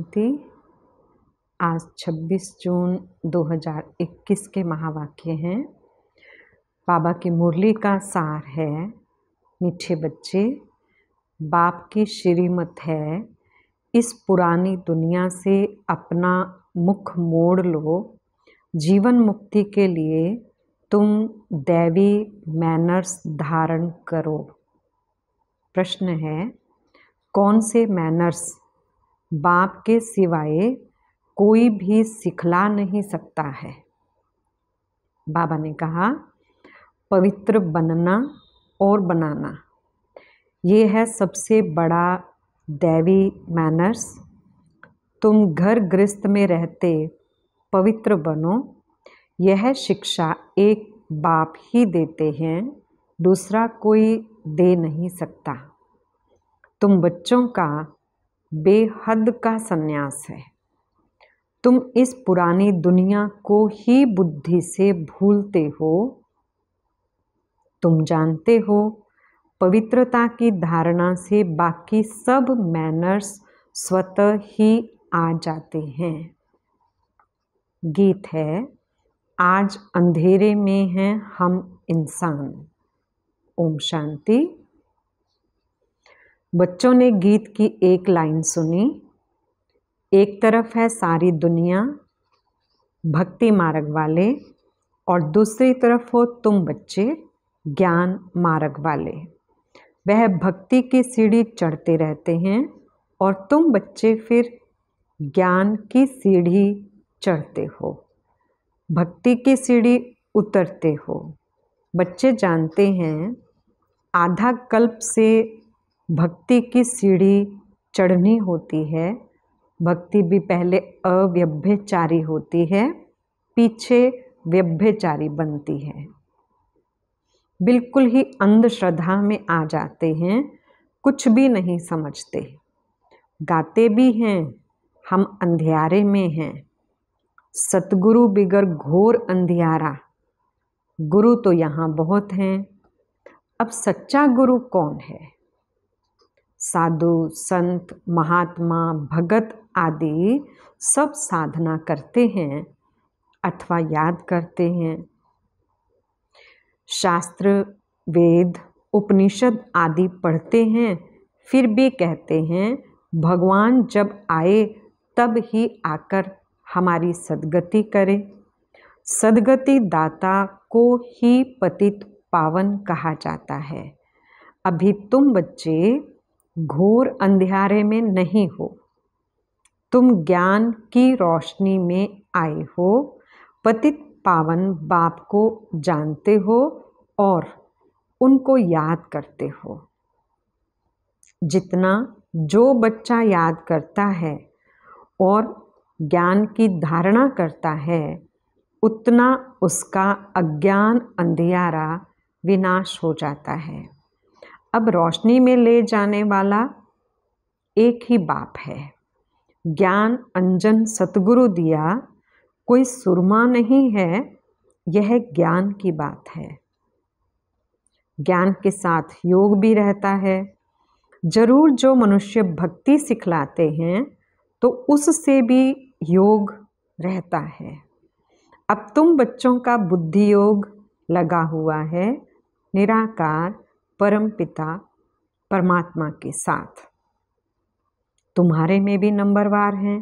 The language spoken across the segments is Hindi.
शांति। आज 26 जून 2021 के महावाक्य हैं। बाबा की मुरली का सार है, मीठे बच्चे, बाप की श्रीमत है, इस पुरानी दुनिया से अपना मुख मोड़ लो। जीवन मुक्ति के लिए तुम दैवी मैनर्स धारण करो। प्रश्न है, कौन से मैनर्स बाप के सिवाय कोई भी सिखला नहीं सकता है। बाबा ने कहा, पवित्र बनना और बनाना, ये है सबसे बड़ा दैवी मैनर्स। तुम घर गृहस्थ में रहते पवित्र बनो, यह शिक्षा एक बाप ही देते हैं, दूसरा कोई दे नहीं सकता। तुम बच्चों का बेहद का संन्यास है। तुम इस पुरानी दुनिया को ही बुद्धि से भूलते हो। तुम जानते हो, पवित्रता की धारणा से बाकी सब मैनर्स स्वतः ही आ जाते हैं। गीत है, आज अंधेरे में हैं हम इंसान। ओम शांति। बच्चों ने गीत की एक लाइन सुनी। एक तरफ है सारी दुनिया, भक्ति मार्ग वाले, और दूसरी तरफ हो तुम बच्चे, ज्ञान मार्ग वाले। वह भक्ति की सीढ़ी चढ़ते रहते हैं और तुम बच्चे फिर ज्ञान की सीढ़ी चढ़ते हो, भक्ति की सीढ़ी उतरते हो। बच्चे जानते हैं, आधा कल्प से भक्ति की सीढ़ी चढ़नी होती है। भक्ति भी पहले अव्यभिचारी होती है, पीछे व्यभिचारी बनती है। बिल्कुल ही अंधश्रद्धा में आ जाते हैं, कुछ भी नहीं समझते। गाते भी हैं, हम अंधियारे में हैं। सतगुरु बिगर घोर अंधियारा, गुरु तो यहाँ बहुत हैं। अब सच्चा गुरु कौन है? साधु, संत, महात्मा, भगत आदि सब साधना करते हैं अथवा याद करते हैं। शास्त्र, वेद, उपनिषद आदि पढ़ते हैं, फिर भी कहते हैं भगवान जब आए तब ही आकर हमारी सद्गति करे। सद्गति दाता को ही पतित पावन कहा जाता है। अभी तुम बच्चे घोर अंधियारे में नहीं हो, तुम ज्ञान की रोशनी में आए हो। पतित पावन बाप को जानते हो और उनको याद करते हो। जितना जो बच्चा याद करता है और ज्ञान की धारणा करता है, उतना उसका अज्ञान अंधियारा विनाश हो जाता है। अब रोशनी में ले जाने वाला एक ही बाप है। ज्ञान अंजन सतगुरु दिया, कोई सुरमा नहीं है, यह ज्ञान की बात है। ज्ञान के साथ योग भी रहता है। जरूर जो मनुष्य भक्ति सिखलाते हैं तो उससे भी योग रहता है। अब तुम बच्चों का बुद्धि योग लगा हुआ है निराकार परमपिता परमात्मा के साथ। तुम्हारे में भी नंबरवार हैं,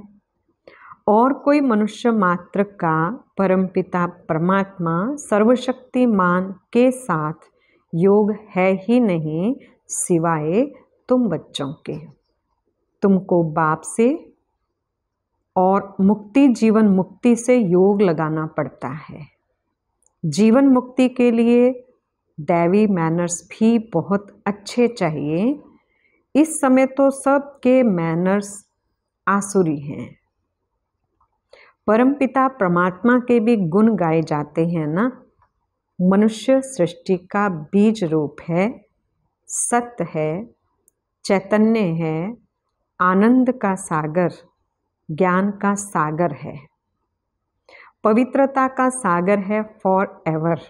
और कोई मनुष्य मात्र का परमपिता परमात्मा सर्वशक्तिमान के साथ योग है ही नहीं, सिवाय तुम बच्चों के। तुमको बाप से और मुक्ति जीवन मुक्ति से योग लगाना पड़ता है। जीवन मुक्ति के लिए दैवी मैनर्स भी बहुत अच्छे चाहिए। इस समय तो सबके मैनर्स आसुरी हैं। परमपिता परमात्मा के भी गुण गाए जाते हैं ना। मनुष्य सृष्टि का बीज रूप है, सत्य है, चैतन्य है, आनंद का सागर, ज्ञान का सागर है, पवित्रता का सागर है फॉर एवर।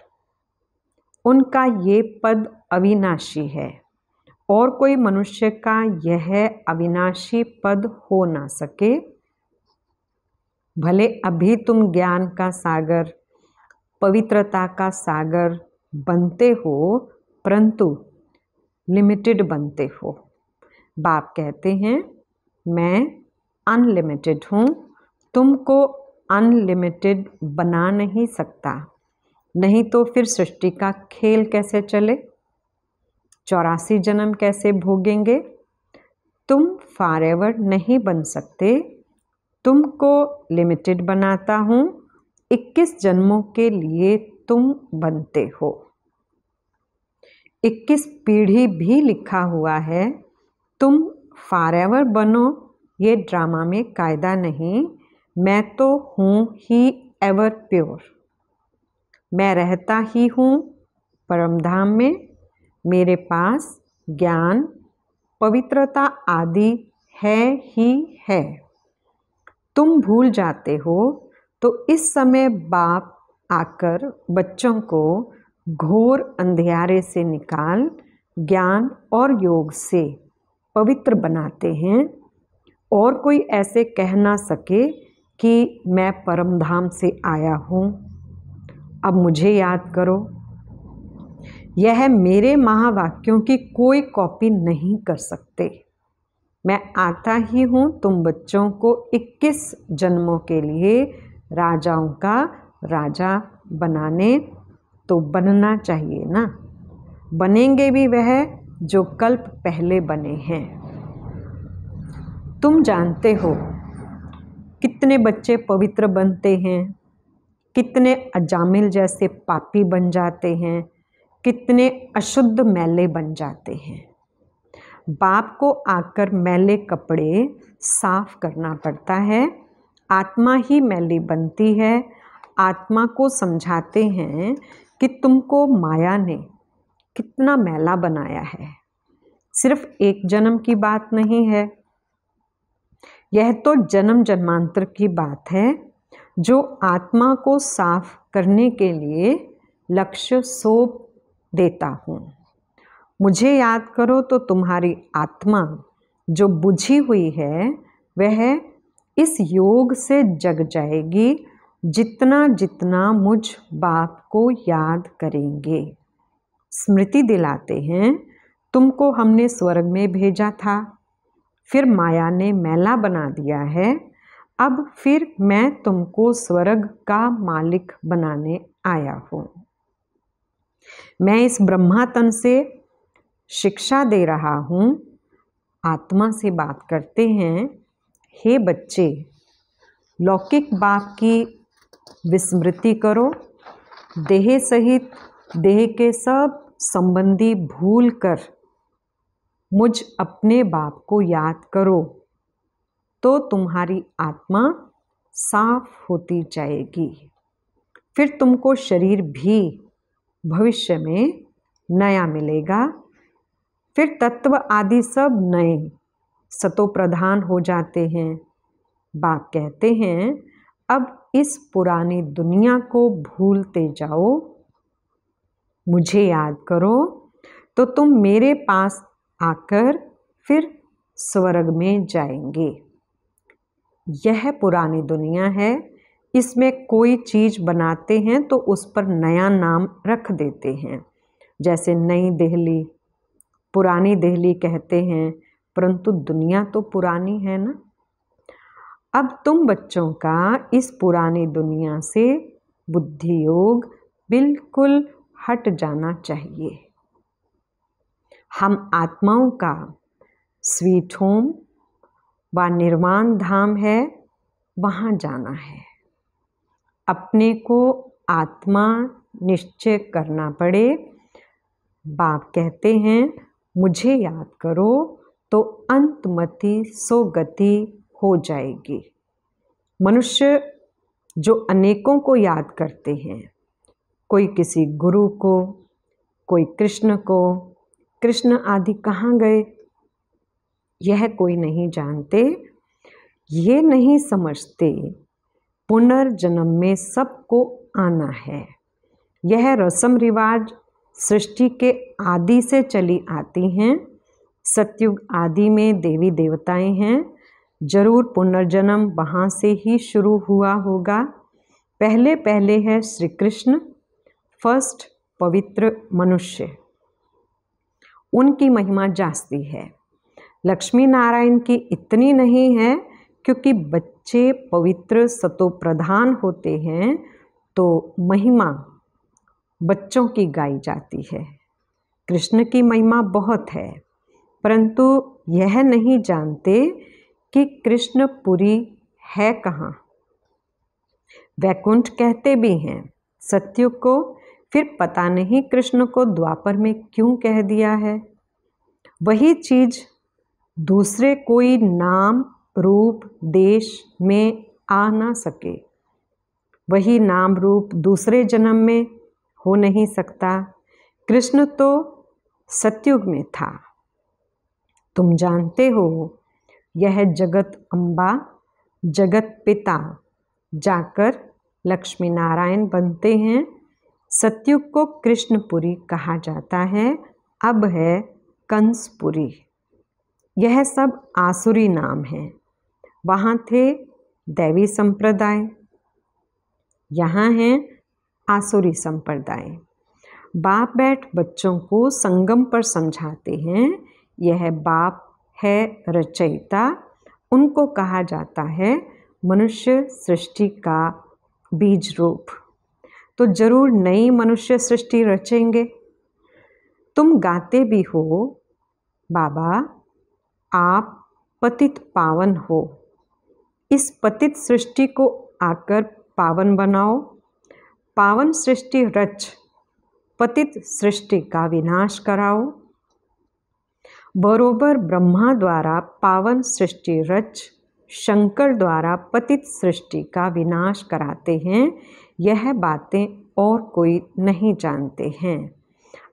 उनका ये पद अविनाशी है और कोई मनुष्य का यह अविनाशी पद हो ना सके। भले अभी तुम ज्ञान का सागर, पवित्रता का सागर बनते हो, परंतु लिमिटेड बनते हो। बाप कहते हैं मैं अनलिमिटेड हूँ, तुमको अनलिमिटेड बना नहीं सकता, नहीं तो फिर सृष्टि का खेल कैसे चले, 84 जन्म कैसे भोगेंगे। तुम फॉरएवर नहीं बन सकते, तुमको लिमिटेड बनाता हूँ, 21 जन्मों के लिए तुम बनते हो। 21 पीढ़ी भी लिखा हुआ है, तुम फॉरएवर बनो, ये ड्रामा में कायदा नहीं। मैं तो हूँ ही एवर प्योर, मैं रहता ही हूँ परमधाम में, मेरे पास ज्ञान पवित्रता आदि है ही है। तुम भूल जाते हो तो इस समय बाप आकर बच्चों को घोर अंधियारे से निकाल ज्ञान और योग से पवित्र बनाते हैं, और कोई ऐसे कह ना सके कि मैं परमधाम से आया हूँ, अब मुझे याद करो। यह मेरे महावाक्यों की कोई कॉपी नहीं कर सकते। मैं आता ही हूँ तुम बच्चों को 21 जन्मों के लिए राजाओं का राजा बनाने, तो बनना चाहिए ना। बनेंगे भी वह जो कल्प पहले बने हैं। तुम जानते हो कितने बच्चे पवित्र बनते हैं, कितने अजामिल जैसे पापी बन जाते हैं, कितने अशुद्ध मैले बन जाते हैं। बाप को आकर मैले कपड़े साफ करना पड़ता है, आत्मा ही मैली बनती है। आत्मा को समझाते हैं कि तुमको माया ने कितना मैला बनाया है। सिर्फ एक जन्म की बात नहीं है, यह तो जन्म जन्मांतर की बात है, जो आत्मा को साफ करने के लिए लक्ष्य सौंप देता हूँ। मुझे याद करो तो तुम्हारी आत्मा जो बुझी हुई है वह इस योग से जग जाएगी, जितना जितना मुझ बाप को याद करेंगे। स्मृति दिलाते हैं तुमको हमने स्वर्ग में भेजा था, फिर माया ने मैला बना दिया है, अब फिर मैं तुमको स्वर्ग का मालिक बनाने आया हूँ। मैं इस ब्रह्मा तन से शिक्षा दे रहा हूँ। आत्मा से बात करते हैं, हे बच्चे, लौकिक बाप की विस्मृति करो, देह सहित देह के सब संबंधी भूल कर मुझ अपने बाप को याद करो, तो तुम्हारी आत्मा साफ होती जाएगी। फिर तुमको शरीर भी भविष्य में नया मिलेगा, फिर तत्व आदि सब नए सतो प्रधान हो जाते हैं। बाप कहते हैं अब इस पुरानी दुनिया को भूलते जाओ, मुझे याद करो, तो तुम मेरे पास आकर फिर स्वर्ग में जाएंगे। यह पुरानी दुनिया है, इसमें कोई चीज़ बनाते हैं तो उस पर नया नाम रख देते हैं, जैसे नई दिल्ली, पुरानी दिल्ली कहते हैं, परंतु दुनिया तो पुरानी है ना। अब तुम बच्चों का इस पुरानी दुनिया से बुद्धि योग बिल्कुल हट जाना चाहिए। हम आत्माओं का स्वीट होम व निर्वाण धाम है, वहाँ जाना है। अपने को आत्मा निश्चय करना पड़े। बाप कहते हैं मुझे याद करो तो अंतमति सो गति हो जाएगी। मनुष्य जो अनेकों को याद करते हैं, कोई किसी गुरु को, कोई कृष्ण को, कृष्ण आदि कहाँ गए यह कोई नहीं जानते। ये नहीं समझते पुनर्जन्म में सबको आना है। यह रस्म रिवाज सृष्टि के आदि से चली आती हैं। सतयुग आदि में देवी देवताएं हैं, जरूर पुनर्जन्म वहाँ से ही शुरू हुआ होगा। पहले पहले है श्री कृष्ण, फर्स्ट पवित्र मनुष्य, उनकी महिमा जास्ती है। लक्ष्मी नारायण की इतनी नहीं है, क्योंकि बच्चे पवित्र सतो प्रधान होते हैं तो महिमा बच्चों की गाई जाती है। कृष्ण की महिमा बहुत है, परंतु यह नहीं जानते कि कृष्णपुरी है कहाँ। वैकुंठ कहते भी हैं सतयुग को, फिर पता नहीं कृष्ण को द्वापर में क्यों कह दिया है। वही चीज दूसरे कोई नाम रूप देश में आ ना सके, वही नाम रूप दूसरे जन्म में हो नहीं सकता। कृष्ण तो सतयुग में था। तुम जानते हो, यह जगत अम्बा, जगत पिता जाकर लक्ष्मी नारायण बनते हैं। सतयुग को कृष्णपुरी कहा जाता है, अब है कंसपुरी। यह सब आसुरी नाम हैं। वहाँ थे दैवी संप्रदाय, यहाँ हैं आसुरी संप्रदाय। बाप बैठ बच्चों को संगम पर समझाते हैं। यह बाप है रचयिता, उनको कहा जाता है मनुष्य सृष्टि का बीज रूप। तो जरूर नई मनुष्य सृष्टि रचेंगे। तुम गाते भी हो, बाबा आप पतित पावन हो, इस पतित सृष्टि को आकर पावन बनाओ। पावन सृष्टि रच पतित सृष्टि का विनाश कराओ। बरोबर ब्रह्मा द्वारा पावन सृष्टि रच शंकर द्वारा पतित सृष्टि का विनाश कराते हैं। यह बातें और कोई नहीं जानते हैं।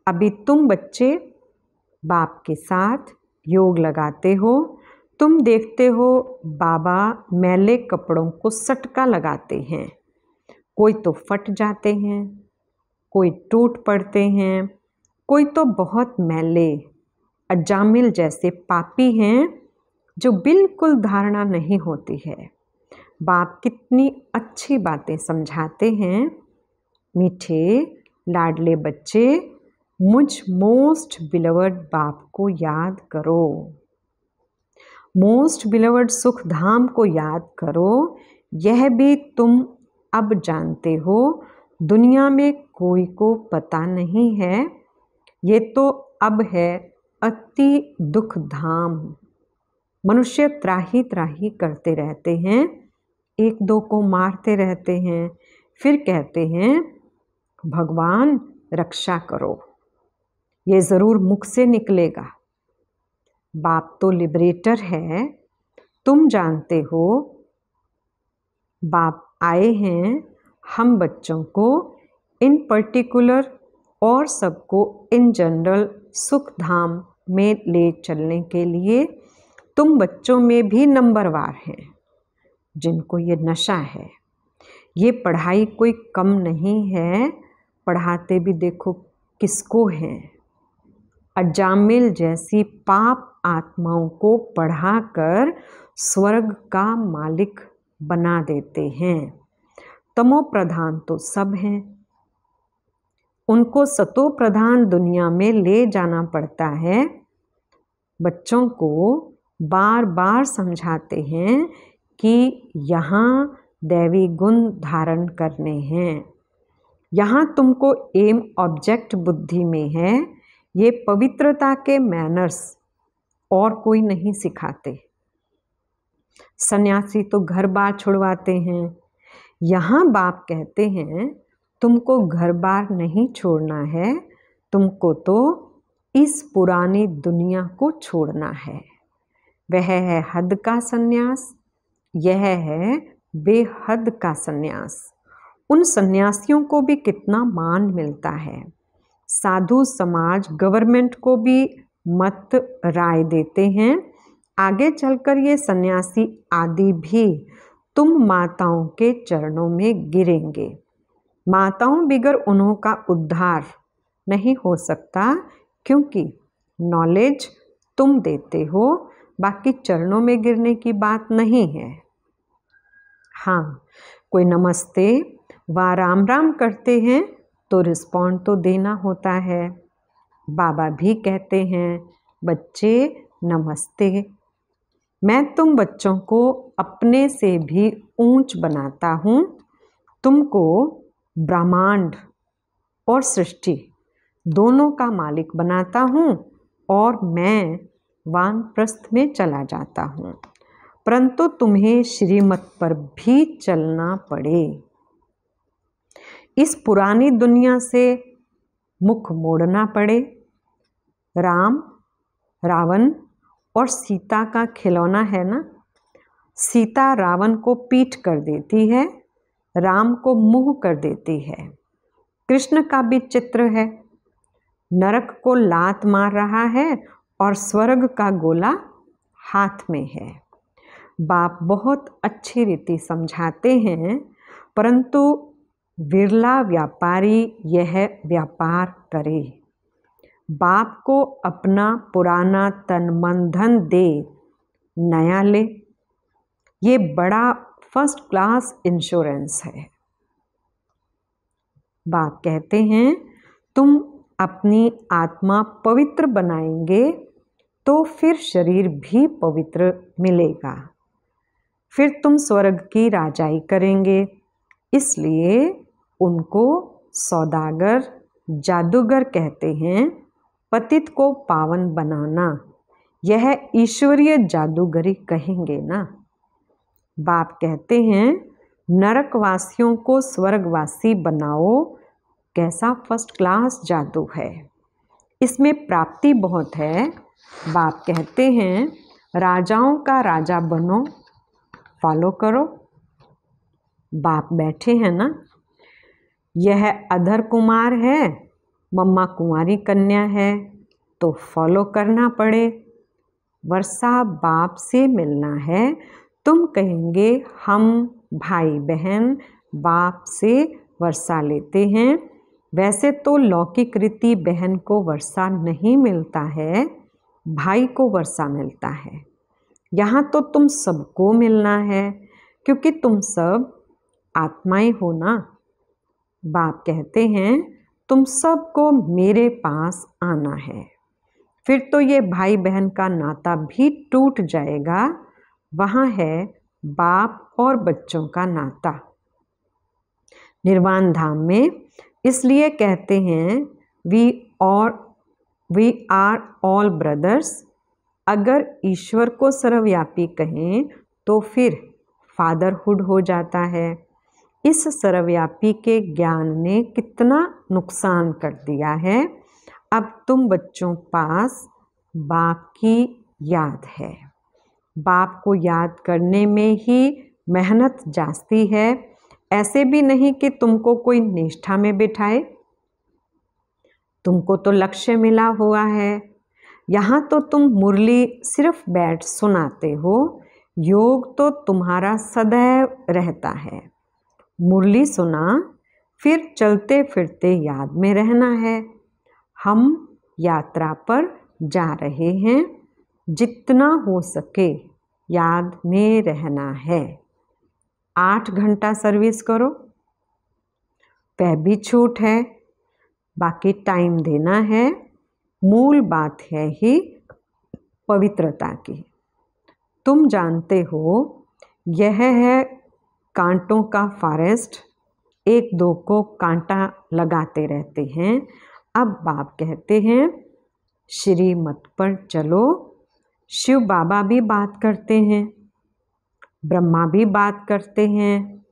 अभी तुम बच्चे बाप के साथ योग लगाते हो। तुम देखते हो बाबा मैले कपड़ों को सटका लगाते हैं, कोई तो फट जाते हैं, कोई टूट पड़ते हैं, कोई तो बहुत मैले अजामिल जैसे पापी हैं जो बिल्कुल धारणा नहीं होती है। बाप कितनी अच्छी बातें समझाते हैं। मीठे लाडले बच्चे, मुझ मोस्ट बिलवर्ड बाप को याद करो, मोस्ट बिलवर्ड सुख धाम को याद करो। यह भी तुम अब जानते हो, दुनिया में कोई को पता नहीं है। ये तो अब है अति दुख धाम। मनुष्य त्राही त्राही करते रहते हैं, एक दो को मारते रहते हैं, फिर कहते हैं भगवान रक्षा करो। ये ज़रूर मुख से निकलेगा। बाप तो लिबरेटर है, तुम जानते हो। बाप आए हैं हम बच्चों को इन पर्टिकुलर और सबको इन जनरल सुख धाम में ले चलने के लिए। तुम बच्चों में भी नंबरवार हैं जिनको ये नशा है। ये पढ़ाई कोई कम नहीं है, पढ़ाते भी देखो किसको हैं। अजामिल जैसी पाप आत्माओं को पढ़ाकर स्वर्ग का मालिक बना देते हैं। तमो प्रधान तो सब हैं, उनको सतो प्रधान दुनिया में ले जाना पड़ता है। बच्चों को बार बार समझाते हैं कि यहाँ दैवी गुण धारण करने हैं। यहाँ तुमको एम ऑब्जेक्ट बुद्धि में है। ये पवित्रता के मैनर्स और कोई नहीं सिखाते। सन्यासी तो घर बार छुड़वाते हैं। यहाँ बाप कहते हैं तुमको घर बार नहीं छोड़ना है, तुमको तो इस पुरानी दुनिया को छोड़ना है। वह है हद का सन्यास, यह है बेहद का सन्यास। उन सन्यासियों को भी कितना मान मिलता है। साधु समाज गवर्नमेंट को भी मत राय देते हैं। आगे चलकर ये सन्यासी आदि भी तुम माताओं के चरणों में गिरेंगे। माताओं बिगर उन्हों का उद्धार नहीं हो सकता, क्योंकि नॉलेज तुम देते हो, बाकी चरणों में गिरने की बात नहीं है। हाँ, कोई नमस्ते व राम राम करते हैं तो रिस्पॉन्ड तो देना होता है। बाबा भी कहते हैं, बच्चे नमस्ते। मैं तुम बच्चों को अपने से भी ऊंच बनाता हूँ। तुमको ब्रह्मांड और सृष्टि दोनों का मालिक बनाता हूँ और मैं वानप्रस्थ में चला जाता हूँ, परंतु तुम्हें श्रीमत पर भी चलना पड़े। इस पुरानी दुनिया से मुख मोड़ना पड़े। राम रावण और सीता का खिलौना है ना। सीता रावण को पीठ कर देती है, राम को मुंह कर देती है। कृष्ण का भी चित्र है, नरक को लात मार रहा है और स्वर्ग का गोला हाथ में है। बाप बहुत अच्छी रीति समझाते हैं, परंतु विरला व्यापारी यह व्यापार करे। बाप को अपना पुराना तन मन धन दे, नया ले। ये बड़ा फर्स्ट क्लास इंश्योरेंस है। बाप कहते हैं, तुम अपनी आत्मा पवित्र बनाएंगे तो फिर शरीर भी पवित्र मिलेगा। फिर तुम स्वर्ग की राजाई करेंगे। इसलिए उनको सौदागर जादूगर कहते हैं। पतित को पावन बनाना, यह ईश्वरीय जादूगरी कहेंगे ना। बाप कहते हैं, नरकवासियों को स्वर्गवासी बनाओ। कैसा फर्स्ट क्लास जादू है, इसमें प्राप्ति बहुत है। बाप कहते हैं, राजाओं का राजा बनो, फॉलो करो। बाप बैठे हैं ना। यह अधर कुमार है, मम्मा कुंवारी कन्या है, तो फॉलो करना पड़े। वर्षा बाप से मिलना है। तुम कहेंगे हम भाई बहन बाप से वर्षा लेते हैं। वैसे तो लौकिक रीति बहन को वर्षा नहीं मिलता है, भाई को वर्षा मिलता है। यहाँ तो तुम सबको मिलना है, क्योंकि तुम सब आत्माएं हो ना। बाप कहते हैं, तुम सबको मेरे पास आना है। फिर तो ये भाई बहन का नाता भी टूट जाएगा। वहाँ है बाप और बच्चों का नाता निर्वाण धाम में। इसलिए कहते हैं, वी आर ऑल ब्रदर्स। अगर ईश्वर को सर्वव्यापी कहें तो फिर फादरहुड हो जाता है। इस सर्वव्यापी के ज्ञान ने कितना नुकसान कर दिया है। अब तुम बच्चों पास बाप की याद है। बाप को याद करने में ही मेहनत जाती है। ऐसे भी नहीं कि तुमको कोई निष्ठा में बिठाए। तुमको तो लक्ष्य मिला हुआ है। यहाँ तो तुम मुरली सिर्फ बैठ सुनाते हो। योग तो तुम्हारा सदैव रहता है। मुरली सुना, फिर चलते फिरते याद में रहना है। हम यात्रा पर जा रहे हैं, जितना हो सके याद में रहना है। 8 घंटा सर्विस करो, वह भी छूट है, बाकी टाइम देना है। मूल बात है ही पवित्रता की। तुम जानते हो, यह है कांटों का फॉरेस्ट। एक दो को कांटा लगाते रहते हैं। अब बाप कहते हैं, श्रीमत पर चलो। शिव बाबा भी बात करते हैं, ब्रह्मा भी बात करते हैं,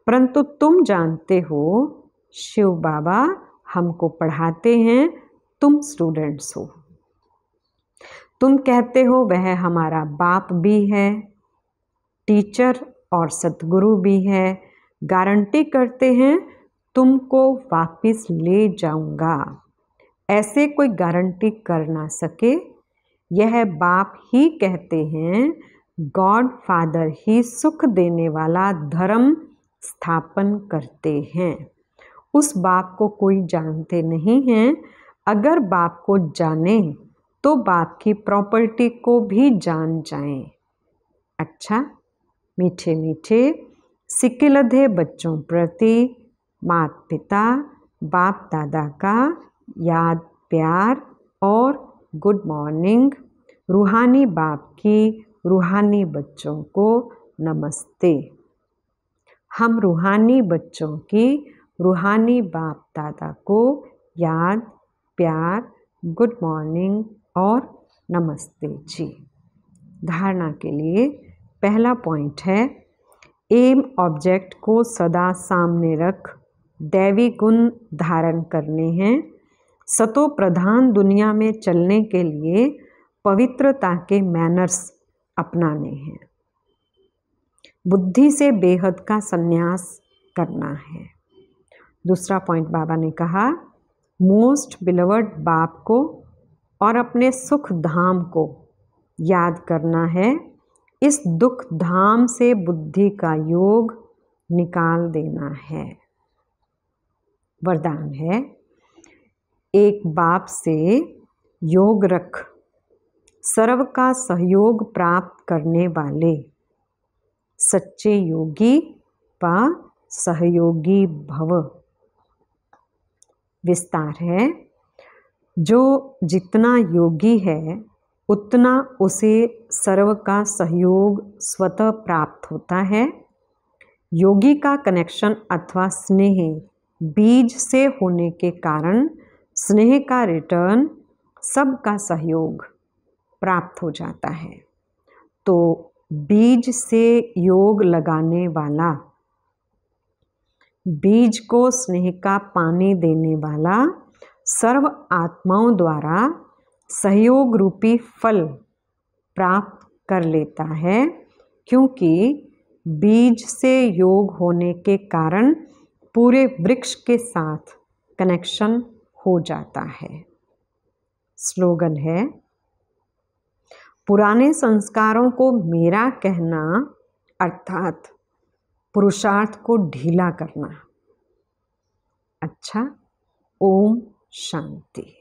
परंतु तुम जानते हो शिव बाबा हमको पढ़ाते हैं, तुम स्टूडेंट्स हो। तुम कहते हो वह हमारा बाप भी है, टीचर और सतगुरु भी है। गारंटी करते हैं तुमको वापस ले जाऊंगा। ऐसे कोई गारंटी कर ना सके। यह बाप ही कहते हैं, गॉड फादर ही सुख देने वाला धर्म स्थापन करते हैं। उस बाप को कोई जानते नहीं हैं। अगर बाप को जाने तो बाप की प्रॉपर्टी को भी जान जाएं। अच्छा, मीठे मीठे सिक्के बच्चों प्रति माता पिता बाप दादा का याद प्यार और गुड मॉर्निंग। रूहानी बाप की रूहानी बच्चों को नमस्ते। हम रूहानी बच्चों की रूहानी बाप दादा को याद प्यार गुड मॉर्निंग और नमस्ते जी। धारणा के लिए पहला पॉइंट है, एम ऑब्जेक्ट को सदा सामने रख दैवी गुण धारण करने हैं। सतो प्रधान दुनिया में चलने के लिए पवित्रता के मैनर्स अपनाने हैं। बुद्धि से बेहद का संन्यास करना है। दूसरा पॉइंट बाबा ने कहा, मोस्ट बिलवर्ड बाप को और अपने सुख धाम को याद करना है। इस दुख धाम से बुद्धि का योग निकाल देना है। वरदान है, एक बाप से योग रख सर्व का सहयोग प्राप्त करने वाले सच्चे योगी व सहयोगी भव। विस्तार है, जो जितना योगी है उतना उसे सर्व का सहयोग स्वतः प्राप्त होता है। योगी का कनेक्शन अथवा स्नेह बीज से होने के कारण स्नेह का रिटर्न सबका सहयोग प्राप्त हो जाता है। तो बीज से योग लगाने वाला, बीज को स्नेह का पानी देने वाला सर्व आत्माओं द्वारा सहयोग रूपी फल प्राप्त कर लेता है, क्योंकि बीज से योग होने के कारण पूरे वृक्ष के साथ कनेक्शन हो जाता है। स्लोगन है, पुराने संस्कारों को मेरा कहना अर्थात पुरुषार्थ को ढीला करना। अच्छा, ओम शांति।